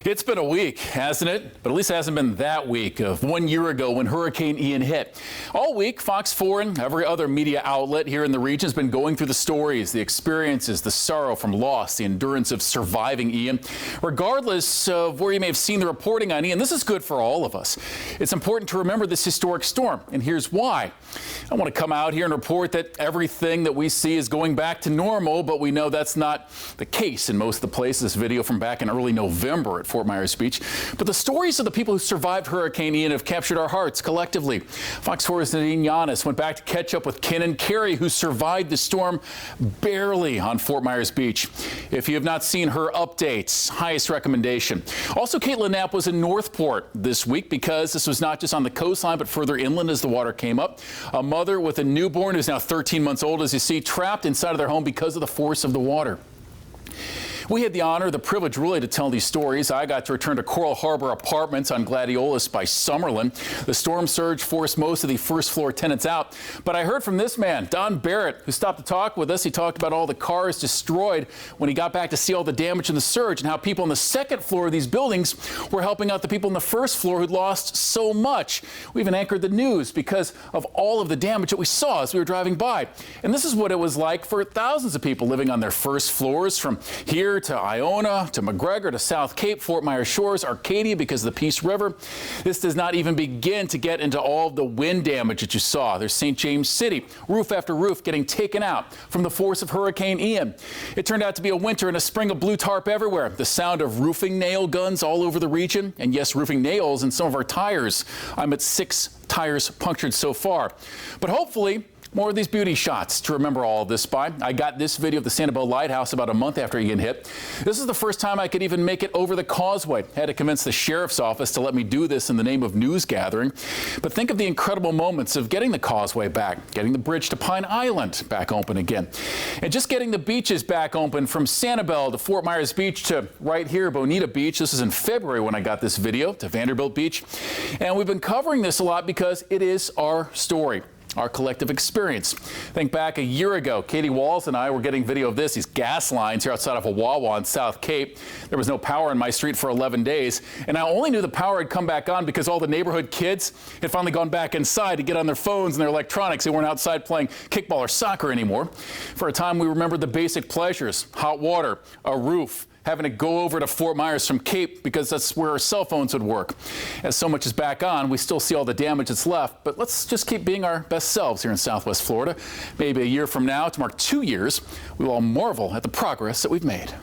It's been a week, hasn't it? But at least it hasn't been that week of 1 year ago when Hurricane Ian hit. All week, Fox 4 and every other media outlet here in the region has been going through the stories, the experiences, the sorrow from loss, the endurance of surviving Ian. Regardless of where you may have seen the reporting on Ian, this is good for all of us. It's important to remember this historic storm, and here's why. I want to come out here and report that everything that we see is going back to normal, but we know that's not the case in most of the places. This video from back in early November at Fort Myers Beach. But the stories of the people who survived Hurricane Ian have captured our hearts collectively. Fox 4's Nadine Yanis went back to catch up with Ken and Carrie, who survived the storm barely on Fort Myers Beach. If you have not seen her updates, highest recommendation. Also, Caitlin Knapp was in Northport this week because this was not just on the coastline, but further inland as the water came up. A mother with a newborn who's now 13 months old, as you see, trapped inside of their home because of the force of the water. We had the honor, the privilege really to tell these stories. I got to return to Coral Harbor Apartments on Gladiolus by Summerlin. The storm surge forced most of the first floor tenants out. But I heard from this man, Don Barrett, who stopped to talk with us. He talked about all the cars destroyed when he got back to see all the damage in the surge and how people on the second floor of these buildings were helping out the people on the first floor who'd lost so much. We even anchored the news because of all of the damage that we saw as we were driving by. And this is what it was like for thousands of people living on their first floors from here to Iona, to McGregor, to South Cape, Fort Myers Shores, Arcadia because of the Peace River. This does not even begin to get into all of the wind damage that you saw. There's St. James City, roof after roof getting taken out from the force of Hurricane Ian. It turned out to be a winter and a spring of blue tarp everywhere. The sound of roofing nail guns all over the region. And yes, roofing nails in some of our tires. I'm at 6 tires punctured so far. But hopefully, more of these beauty shots to remember all of this by. I got this video of the Sanibel Lighthouse about a month after Ian hit. This is the first time I could even make it over the causeway. I had to convince the sheriff's office to let me do this in the name of news gathering. But think of the incredible moments of getting the causeway back, getting the bridge to Pine Island back open again, and just getting the beaches back open from Sanibel to Fort Myers Beach to right here, Bonita Beach. This is in February when I got this video, to Vanderbilt Beach. And we've been covering this a lot because it is our story, our collective experience. Think back a year ago, Katie Walls and I were getting video of these gas lines here outside of a Wawa in South Cape. There was no power in my street for 11 days, and I only knew the power had come back on because all the neighborhood kids had finally gone back inside to get on their phones and their electronics. They weren't outside playing kickball or soccer anymore. For a time, we remembered the basic pleasures: hot water, a roof, having to go over to Fort Myers from Cape because that's where our cell phones would work. As so much is back on, we still see all the damage that's left, but let's just keep being our best selves here in Southwest Florida. Maybe a year from now, to mark 2 years, we will all marvel at the progress that we've made.